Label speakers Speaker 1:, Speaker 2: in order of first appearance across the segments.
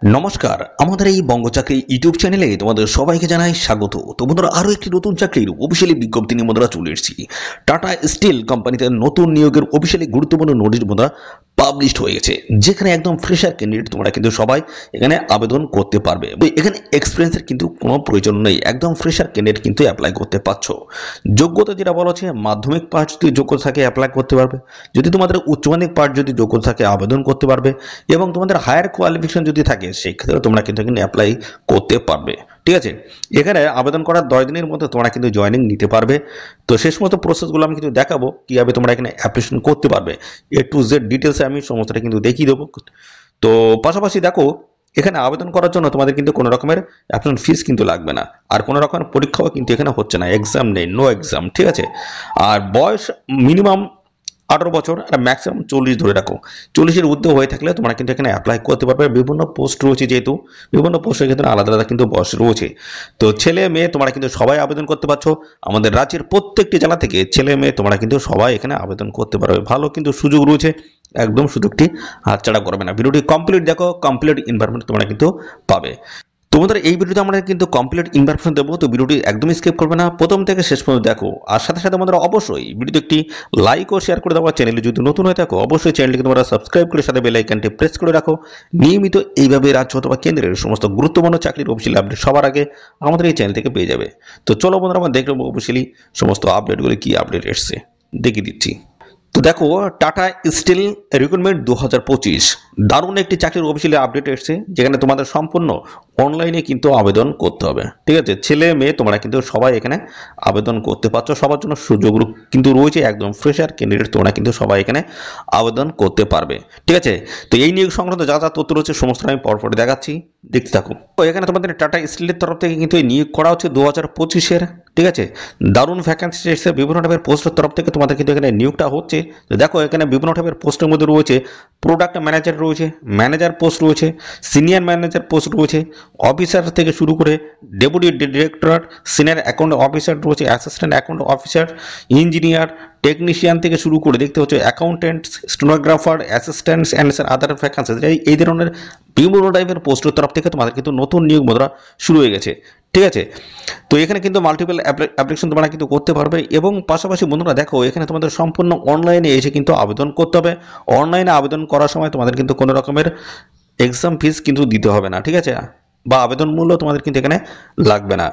Speaker 1: নমস্কার, আমাদের এই বঙ্গ চাকরি ইউটিউব চ্যানেলে তোমাদের সবাইকে জানাই স্বাগত। তো বন্ধুরা, আরো একটি নতুন চাকরির অফিসিয়ালি বিজ্ঞপ্তি নিয়ে বন্ধুরা চলে এসেছি। টাটা স্টিল কোম্পানিতে নতুন নিয়োগের অফিসিয়ালি গুরুত্বপূর্ণ নোটিশ বন্ধুরা পাবলিশড হয়ে গেছে, যেখানে একদম ফ্রেশার ক্যান্ডিডেট তোমরা কিন্তু সবাই এখানে আবেদন করতে পারবে। এখানে এক্সপিরিয়েন্সের কিন্তু কোনো প্রয়োজন নেই, একদম ফ্রেশার ক্যান্ডিডেট কিন্তু অ্যাপ্লাই করতে পারছো। যোগ্যতা যেটা বলা হচ্ছে, মাধ্যমিক পাস যদি যোগ্যতা থাকে অ্যাপ্লাই করতে পারবে, যদি তোমাদের উচ্চ মাধ্যমিক পাস যদি যোগ্যতা থাকে আবেদন করতে পারবে, এবং তোমাদের হায়ার কোয়ালিফিকেশন যদি থাকে সেক্ষেত্রে তোমরা কিন্তু এখানে অ্যাপ্লাই করতে পারবে। ঠিক আছে, এখানে আবেদন করার 10 দিনের মধ্যে তোমরা কিন্তু জয়েনিং নিতে পারবে। তো শেষ মতো প্রসেসগুলো আমি কিন্তু দেখাবো কিভাবে তোমরা এখানে অ্যাপ্লিকেশন করতে পারবে। A to Z ডিটেলসে আমি সমস্তটা কিন্তু দেখিয়ে দেবো। তো পাশাপাশি দেখো, এখানে আবেদন করার জন্য তোমাদের কিন্তু কোনো রকমের অ্যাপ্লিকেশন ফিস কিন্তু লাগবে না, আর কোনো রকমের পরীক্ষাও কিন্তু এখানে হচ্ছে না, এক্সাম নেই, নো এক্সাম। ঠিক আছে, আর বয়স মিনিমাম 18 বছর আর ম্যাক্সিমাম 40 ধরে রাখো। 40-এর ঊর্ধ্বে হয়ে থাকলে তোমরা কিন্তু এখানে অ্যাপ্লাই করতে পারবে। বিভিন্ন পোস্ট রয়েছে, যেহেতু বিভিন্ন পোস্টের ক্ষেত্রে আলাদা আলাদা কিন্তু বয়স রয়েছে। তো ছেলে মেয়ে তোমরা কিন্তু সবাই আবেদন করতে পারছো। আমাদের রাজ্যের প্রত্যেকটি জেলা থেকে ছেলে মেয়ে তোমরা কিন্তু সবাই এখানে আবেদন করতে পারবে। ভালো কিন্তু সুযোগ রয়েছে, একদম সুযোগটি হাতছাড়া করবে না। ভিডিওটি কমপ্লিট দেখো, কমপ্লিট ইনফরমেশন তোমরা কিন্তু পাবে। তোমাদের এই ভিডিওতে আমরা কিন্তু কমপ্লিট ইনফরমেশন দেবো, তো ভিডিওটি একদমই স্কিপ করবে না, প্রথম থেকে শেষ পর্যন্ত দেখো। আর সাথে সাথে আমাদের অবশ্যই ভিডিওতে একটি লাইক ও শেয়ার করে দেওয়া। চ্যানেলে যদি নতুন হয়ে থাকো অবশ্যই চ্যানেলটিকে তোমরা সাবস্ক্রাইব করে সাথে বেল আইকনটি প্রেস করে রাখো। নিয়মিত এইভাবে রাজ্য অথবা কেন্দ্রের সমস্ত গুরুত্বপূর্ণ চাকরির অফিসিয়ালি আপডেট সবার আগে আমাদের এই চ্যানেল থেকে পেয়ে যাবে। তো চলো বন্ধুরা, আমরা দেখে নেবো অফিসিয়ালি সমস্ত আপডেটগুলি কি আপডেট এসছে, দেখিয়ে দিচ্ছি। তো দেখো, টাটা স্টিল রিক্রুটমেন্ট 2025 দারুণ একটি চাকরির অফিসিয়ালি আপডেট এসেছে, যেখানে তোমাদের সম্পূর্ণ অনলাইনে কিন্তু আবেদন করতে হবে। ঠিক আছে, ছেলে মেয়ে তোমরা কিন্তু সবাই এখানে আবেদন করতে পারছো, সবার জন্য সুযোগ কিন্তু রয়েছে। একদম ফ্রেশার ক্যান্ডিডেট তোমরা কিন্তু সবাই এখানে আবেদন করতে পারবে। ঠিক আছে, তো এই নিয়োগ সংক্রান্ত যা যা তথ্য রয়েছে সমস্ত আমি পরপর দেখাচ্ছি, দেখতে থাকুন। তো এখানে তোমাদের টাটা স্টিলের তরফ থেকে কিন্তু এই নিয়োগ করা হচ্ছে 2025-এর। ঠিক আছে, দারুণ ভ্যাকেন্সি এসেছে, বিভিন্ন টাইপের পোস্টের তরফ থেকে তোমাদের কিন্তু এখানে নিয়োগটা হচ্ছে। তো দেখো, এখানে বিভিন্ন টাইপের পোস্টের মধ্যে রয়েছে প্রোডাক্ট ম্যানেজার রয়েছে, ম্যানেজার পোস্ট রয়েছে, সিনিয়র ম্যানেজার পোস্ট রয়েছে, অফিসার থেকে শুরু করে deputy director, senior account officer রয়েছে, assistant account officer, engineer, technician থেকে শুরু করে দেখতে হচ্ছে accountant, stenographer, assistants and other vacancy. এই ধরনের বিভিন্ন টাইপের পোস্টের তরফ থেকে তোমাদের কিন্তু নতুন নিয়োগ মুদ্রা শুরু হয়ে গেছে। ঠিক আছে, তো এখানে কিন্তু মাল্টিপল অ্যাপ্লিকেশন তোমরা কিন্তু করতে পারবে। এবং পাশাপাশি বন্ধুরা দেখো, এখানে তোমাদের সম্পূর্ণ অনলাইনে এসে কিন্তু আবেদন করতে হবে। অনলাইনে আবেদন করার সময় তোমাদের কিন্তু কোনো রকমের এক্সাম ফিস কিন্তু দিতে হবে না। ঠিক আছে, বা আবেদন মূল্য তোমাদের কিন্তু এখানে লাগবে না।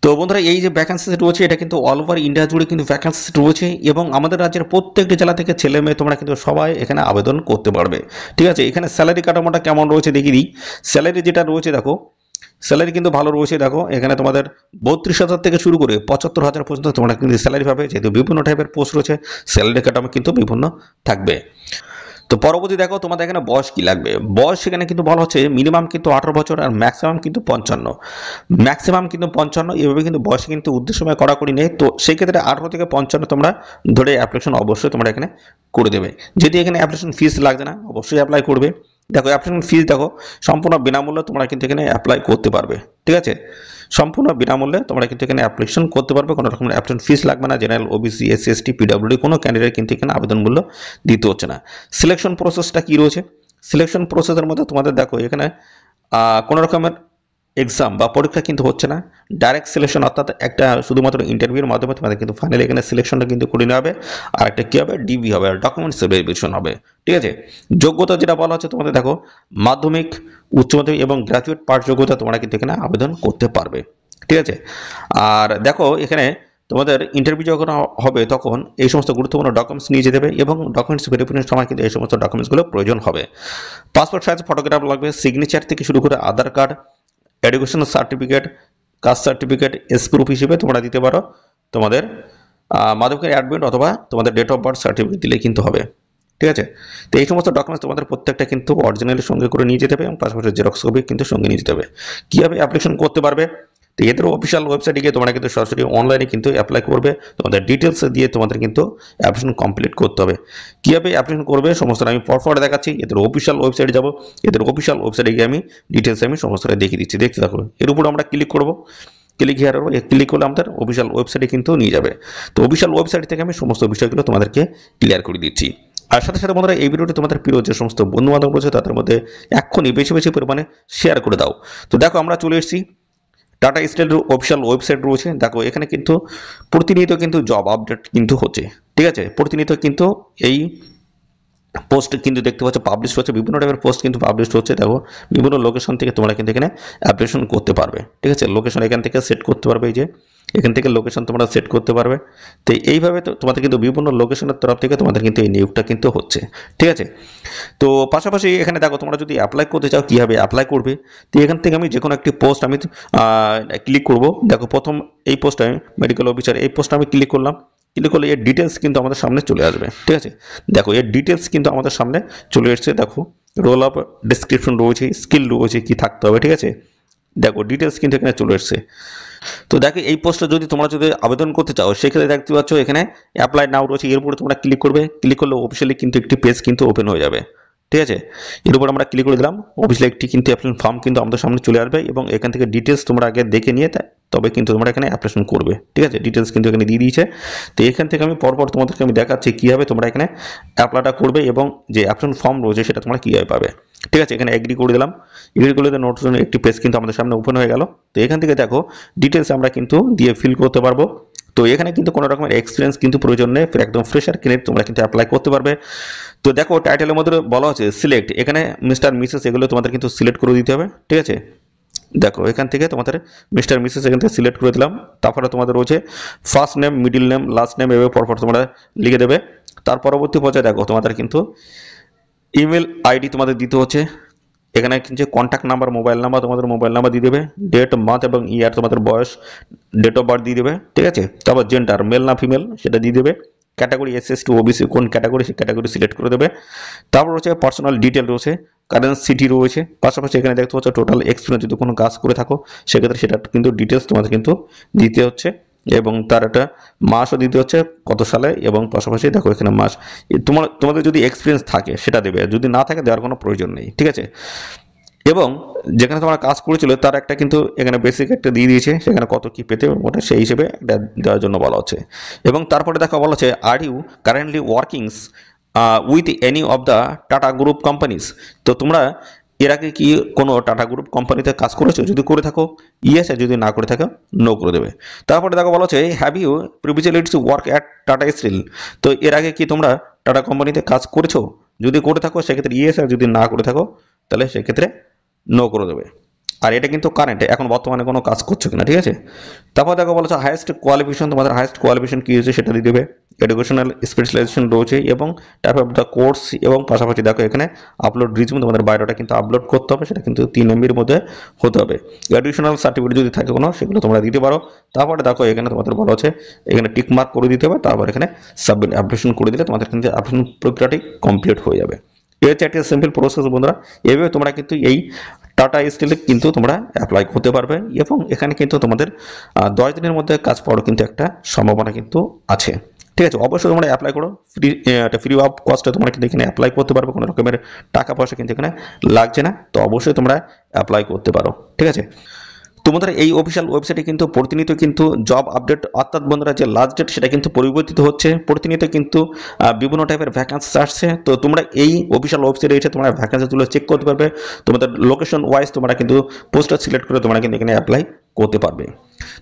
Speaker 1: তো বন্ধুরা, এই যে ভ্যাকেন্সি রয়েছে এটা কিন্তু অল ওভার ইন্ডিয়া জুড়ে কিন্তু ভ্যাকেন্সি রয়েছে, এবং আমাদের রাজ্যের প্রত্যেকটি জেলা থেকে ছেলে মেয়ে তোমরা কিন্তু সবাই এখানে আবেদন করতে পারবে। ঠিক আছে, এখানে স্যালারি কাঠামোটা কেমন রয়েছে দেখিয়ে দিই। স্যালারি যেটা রয়েছে দেখো, স্যালারি কিন্তু ভালো রয়েছে। দেখো, এখানে তোমাদের 32,000 থেকে শুরু করে 75,000 পর্যন্ত তোমরা কিন্তু স্যালারি পাবে। যেহেতু বিভিন্ন টাইপের পোস্ট রয়েছে, স্যালারি কাঠামো কিন্তু বিভিন্ন থাকবে। তো পরবর্তী দেখো, তোমাদের এখানে বয়স কি লাগবে। বয়স এখানে কিন্তু বলা হচ্ছে মিনিমাম কিন্তু 18 বছর আর ম্যাক্সিমাম কিন্তু 55। ম্যাক্সিমাম কিন্তু 55, এভাবে কিন্তু বয়স কিন্তু উদ্দেশ্যময় কড়াকড়ি নেই। তো সেই ক্ষেত্রে 18 থেকে 55 তোমরা ধরে অ্যাপ্লিকেশন অবশ্যই তোমরা এখানে করে দেবে। যদি এখানে অ্যাপ্লিকেশন ফিস লাগছে না, অবশ্যই অ্যাপ্লাই করবে। দেখো, অ্যাপ্লিকেশন ফিস দেখো সম্পূর্ণ বিনামূল্যে তোমরা কিন্তু এখানে অ্যাপ্লাই করতে পারবে। ঠিক আছে, সম্পূর্ণ বিনামূল্যে তোমরা কিন্তু এখানে অ্যাপ্লিকেশন করতে পারবে, কোনো রকমের অ্যাপ্লিকেশন ফিস লাগবে না। General, OBC, SC, ST, PWD কোনো ক্যান্ডিডেট কিন্তু এখানে আবেদন মূল্য দিতে হচ্ছে না। সিলেকশন প্রসেসটা কি রয়েছে, সিলেকশন প্রসেসের মধ্যে তোমাদের দেখো এখানে কোনো রকমের এক্সাম বা পরীক্ষা কিন্তু হচ্ছে না, ডাইরেক্ট সিলেকশন, অর্থাৎ একটা শুধুমাত্র ইন্টারভিউর মাধ্যমে তোমাদের কিন্তু ফাইনালি এখানে সিলেকশনটা কিন্তু করে নেওয়া হবে। আর একটা কী হবে, ডিবি হবে, আর ডকুমেন্টস ভেরিফিকেশন হবে। ঠিক আছে, যোগ্যতা যেটা বলা হচ্ছে তোমাদের দেখো, মাধ্যমিক, উচ্চ মাধ্যমিক এবং গ্র্যাজুয়েট পাস যোগ্যতা তোমরা কিন্তু এখানে আবেদন করতে পারবে। ঠিক আছে, আর দেখো এখানে তোমাদের ইন্টারভিউ যখন হবে তখন এই সমস্ত গুরুত্বপূর্ণ ডকুমেন্টস নিয়ে যেতে হবে, এবং ডকুমেন্টস ভেরিফিকেশনের সময় কিন্তু এই সমস্ত ডকুমেন্টসগুলো প্রয়োজন হবে। পাসপোর্ট সাইজ ফটোগ্রাফ লাগবে, সিগনেচার থেকে শুরু করে Aadhaar card, educational certificate, caste certificate, proof হিসেবে তোমরা দিতে পারো তোমাদের মাধ্যমিকের অ্যাডমিট অথবা তোমাদের ডেট অফ বার্থ সার্টিফিকেট দিলে কিন্তু হবে। ঠিক আছে, তো এই সমস্ত ডকুমেন্টস তোমাদের প্রত্যেকটা কিন্তু অরিজিনালের সঙ্গে করে নিয়ে যেতে হবে, এবং পাশাপাশি জেরক্স কপি কিন্তু সঙ্গে নিয়ে যেতে হবে। কীভাবে অ্যাপ্লিকেশন করতে পারবে, তো এদের অফিসিয়াল ওয়েবসাইটে গিয়ে তোমরা কিন্তু সরাসরি অনলাইনে কিন্তু অ্যাপ্লাই করবে। তোমাদের ডিটেলস দিয়ে তোমাদের কিন্তু অ্যাপ্লিকেশন কমপ্লিট করতে হবে। কীভাবে অ্যাপ্লিকেশন করবে সমস্তটা আমি পরপর দেখাচ্ছি। এদের অফিসিয়াল ওয়েবসাইটে যাব, এদের অফিসিয়াল ওয়েবসাইটে গিয়ে আমি ডিটেলস আমি সমস্তটা দেখিয়ে দিচ্ছি, দেখতে থাকো। এর উপর আমরা ক্লিক করবো, ক্লিক হিয়ার ক্লিক করলে আমাদের অফিসিয়াল ওয়েবসাইটে কিন্তু নিয়ে যাবে। তো অফিসিয়াল ওয়েবসাইট থেকে আমি সমস্ত বিষয়গুলো তোমাদেরকে ক্লিয়ার করে দিচ্ছি। আর সাথে সাথে বন্ধুরা এই ভিডিওটি তোমাদের প্রিয় যে সমস্ত বন্ধু বান্ধব রয়েছে তাদের মধ্যে এক্ষুনি বেশি বেশি পরিমাণে শেয়ার করে দাও। তো দেখো আমরা চলে এসেছি টাটা স্টিলের অফিসিয়াল ওয়েবসাইট রয়েছে। দেখো এখানে কিন্তু প্রতিনিয়ত কিন্তু জব আপডেট কিন্তু হচ্ছে, ঠিক আছে। প্রতিনিয়ত কিন্তু এই পোস্ট কিন্তু দেখতে পাচ্ছ পাবলিশ হচ্ছে, বিভিন্ন টাইপের পোস্ট কিন্তু পাবলিশ হচ্ছে। দেখো বিভিন্ন লোকেশন থেকে তোমরা কিন্তু এখানে অ্যাপ্লিকেশন করতে পারবে, ঠিক আছে। লোকেশন এখান থেকে সেট করতে পারবে, এই যে এখান থেকে লোকেশন তোমরা সেট করতে পারবে। তো এইভাবে তো তোমাদের কিন্তু বিভিন্ন লোকেশনের তরফ থেকে তোমাদের কিন্তু এই নিয়োগটা কিন্তু হচ্ছে, ঠিক আছে। তো পাশাপাশি এখানে দেখো তোমরা যদি অ্যাপ্লাই করতে চাও কীভাবে অ্যাপ্লাই করবে। তো এখান থেকে আমি যে কোনো একটি পোস্ট আমি ক্লিক করব। দেখো প্রথম এই পোস্ট আমি মেডিকেল অফিসার, এই পোস্ট আমি ক্লিক করলাম। ক্লিক করলে এর ডিটেলস কিন্তু আমাদের সামনে চলে আসবে, ঠিক আছে। দেখো এর ডিটেলস কিন্তু আমাদের সামনে চলে এসেছে। দেখো রোল অফ ডেসক্রিপশন রয়েছে, স্কিল রয়েছে, কি থাকতে হবে, ঠিক আছে। দেখো ডিটেলস কিন্তু এখানে চলে এসেছে। তো দেখো এই পোস্টে যদি তোমরা যদি আবেদন করতে চাও সেক্ষেত্রে দেখতে পাচ্ছ এখানে অ্যাপ্লাই নাও রয়েছে। এর উপরে তোমরা ক্লিক করবে, ক্লিক করলে অফিসিয়ালি কিন্তু একটি পেজ কিন্তু ওপেন হয়ে যাবে, ঠিক আছে। এর উপর আমরা ক্লিক করে দিলাম, অফিসিয়ালি একটি কিন্তু অ্যাপ্লিকেশন ফর্ম কিন্তু আমাদের সামনে চলে আসবে এবং এখান থেকে ডিটেলস তোমরা আগে দেখে নিয়ে তবে কিন্তু তোমরা এখানে অ্যাপ্লিকেশন করবে, ঠিক আছে। ডিটেলস কিন্তু এখানে দিয়ে দিয়েছে। তো এখান থেকে আমি পরপর তোমাদেরকে আমি দেখাচ্ছি কীভাবে তোমরা এখানে অ্যাপ্লাইটা করবে এবং যে অ্যাপ্লিকেশন ফর্ম রয়েছে সেটা তোমরা কীভাবে পাবে, ঠিক আছে। এখানে এগ্রি করে দিলাম, এগ্রি করলে নতুন একটি পেজ কিন্তু আমাদের সামনে ওপেন হয়ে গেল। তো এখান থেকে দেখো ডিটেলস আমরা কিন্তু দিয়ে ফিল করতে পারবো। তো এখানে কিন্তু কোনো রকমের এক্সপিরিয়েন্স কিন্তু প্রয়োজন নেই, একদম ফ্রেশার ক্যান্ডিডেট তোমরা কিন্তু অ্যাপ্লাই করতে পারবে। তো দেখো টাইটেলের মধ্যে বলা হচ্ছে সিলেক্ট, এখানে মিস্টার মিসেস এগুলো তোমাদের কিন্তু সিলেক্ট করে দিতে হবে, ঠিক আছে। দেখো এখান থেকে তোমাদের মিস্টার মিসেস এখান থেকে সিলেক্ট করে দিলাম। তারপরে তোমাদের রয়েছে first name, middle name, last name এভাবে পরপর তোমরা লিখে দেবে। তার পরবর্তী পর্যায়ে দেখো তোমাদের কিন্তু ইমেল আইডি তোমাদের দিতে হচ্ছে। এখানে কিন্তু কন্ট্যাক্ট নাম্বার, মোবাইল নাম্বার, তোমাদের মোবাইল নাম্বার দিয়ে দেবে, ডেট, মান্থ এবং ইয়ার, তোমাদের বয়স, ডেট অফ বার্থ দিয়ে দেবে, ঠিক আছে। তারপর জেন্ডার, মেল না ফিমেল সেটা দিয়ে দেবে। ক্যাটাগরি এসএসটি ওবিসি কোন ক্যাটাগরি, সেই ক্যাটাগরি সিলেক্ট করে দেবে। তারপর রয়েছে পার্সোনাল ডিটেল রয়েছে, কারেন্ট সিটি রয়েছে। পাশাপাশি এখানে দেখতে পাচ্ছ টোটাল এক্সপিরিয়েন্স, যদি কোনো কাজ করে থাকো সেক্ষেত্রে সেটা কিন্তু ডিটেলস তোমাদের কিন্তু দিতে হচ্ছে এবং তার একটা মাসও দিতে হচ্ছে কত সালে, এবং পাশাপাশি দেখো এখানে মাস তোমাদের যদি এক্সপিরিয়েন্স থাকে সেটা দেবে, যদি না থাকে দেওয়ার কোনো প্রয়োজন নেই, ঠিক আছে। এবং যেখানে তোমরা কাজ করেছিল তার একটা কিন্তু এখানে বেসিক একটা দিয়ে দিয়েছে, সেখানে কত কি পেতে ওটা সেই হিসেবে একটা দেওয়ার জন্য বলা হচ্ছে। এবং তারপরে দেখো বলা হচ্ছে are you currently workings with any of the Tata group companies. তো তোমরা এর আগে কি কোনো টাটা গ্রুপ কোম্পানিতে কাজ করেছো, যদি করে থাকো ইয়েস, যদি না করে থাকো নো করে দেবে। তারপরে দেখো বলা হচ্ছে have you privileged work at Tata steel. তো এর আগে কি তোমরা টাটা কোম্পানিতে কাজ করেছো, যদি করে থাকো সেক্ষেত্রে ইয়েস, আর যদি না করে থাকো তাহলে সেক্ষেত্রে নো করে দেবে। আর এটা কিন্তু কারেন্ট, এখন বর্তমানে কোনো কাজ করছো কিনা, ঠিক আছে। তারপর দেখো বলেছে হাইয়েস্ট কোয়ালিফিকেশন, তোমাদের হাইয়েস্ট কোয়ালিফিকেশন কী হয়েছে সেটা দিয়ে দেবে। এডুকেশনাল স্পেশালাইজেশন রয়েছে এবং টাইপ অফ দ্য কোর্স, এবং পাশাপাশি দেখো এখানে আপলোড রিজিউম, তোমাদের বায়োডাটা কিন্তু আপলোড করতে হবে, সেটা কিন্তু 3 MB মধ্যে হতে হবে। এডিশনাল সার্টিফিকেট যদি থাকে কোনো সেগুলো তোমরা দিতে পারো। তারপরে দেখো এখানে তোমাদের বলা হচ্ছে এখানে টিক মার্ক করে দিতে হবে, তারপর এখানে সাবমিট অ্যাপ্লিকেশন করে দিলে তোমাদের কিন্তু অ্যাপ্লিকেশন প্রক্রিয়াটি কমপ্লিট হয়ে যাবে। এই হচ্ছে একটা সিম্পল প্রসেস বন্ধুরা। এইভাবে তোমরা কিন্তু এই টাটা স্টিলে কিন্তু তোমরা অ্যাপ্লাই করতে পারবে এবং এখানে কিন্তু তোমাদের 10 দিনের মধ্যে কাজ পাওয়ার কিন্তু একটা সম্ভাবনা কিন্তু আছে, ঠিক আছে। অবশ্যই তোমরা অ্যাপ্লাই করো, ফ্রি অফ কস্টে তোমরা কিন্তু এখানে অ্যাপ্লাই করতে পারবে, কোনো রকমের টাকা পয়সা কিন্তু এখানে লাগছে না। তো অবশ্যই তোমরা অ্যাপ্লাই করতে পারো, ঠিক আছে। তোমাদের এই অফিসিয়াল ওয়েবসাইটে কিন্তু প্রতিনিয়ত কিন্তু জব আপডেট, অর্থাৎ বন্ধুরা যে লাস্ট ডেট সেটা কিন্তু পরিবর্তিত হচ্ছে, প্রতিনিয়ত কিন্তু বিভিন্ন টাইপের ভ্যাকেন্সি আসছে। তো তোমরা এই অফিসিয়াল ওয়েবসাইটে এসে তোমরা ভ্যাকেন্সিগুলো চেক করতে পারবে, তোমাদের লোকেশন ওয়াইজ তোমরা কিন্তু পোস্টার সিলেক্ট করে তোমরা কিন্তু এখানে অ্যাপ্লাই করতে পারবে।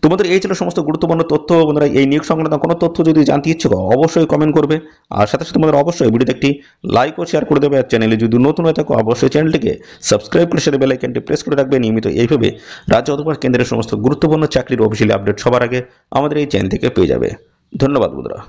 Speaker 1: তোমাদের এই ছিল সমস্ত গুরুত্বপূর্ণ তথ্য বন্ধুরা। এই নিয়োগ সংক্রান্ত কোনো তথ্য যদি জানতে ইচ্ছুক অবশ্যই কমেন্ট করবে, আর সাথে সাথে তোমাদের অবশ্যই ভিডিওতে একটি লাইক ও শেয়ার করে দেবে। আর চ্যানেলে যদি নতুন হয়ে থাকো অবশ্যই চ্যানেলটিকে সাবস্ক্রাইব করে সাথে বেল আইকনটি প্রেস করে রাখবে। নিয়মিত এইভাবে রাজ্য অথবা কেন্দ্রের সমস্ত গুরুত্বপূর্ণ চাকরির অফিসিয়ালি আপডেট সবার আগে আমাদের এই চ্যানেল থেকে পেয়ে যাবে। ধন্যবাদ বন্ধুরা।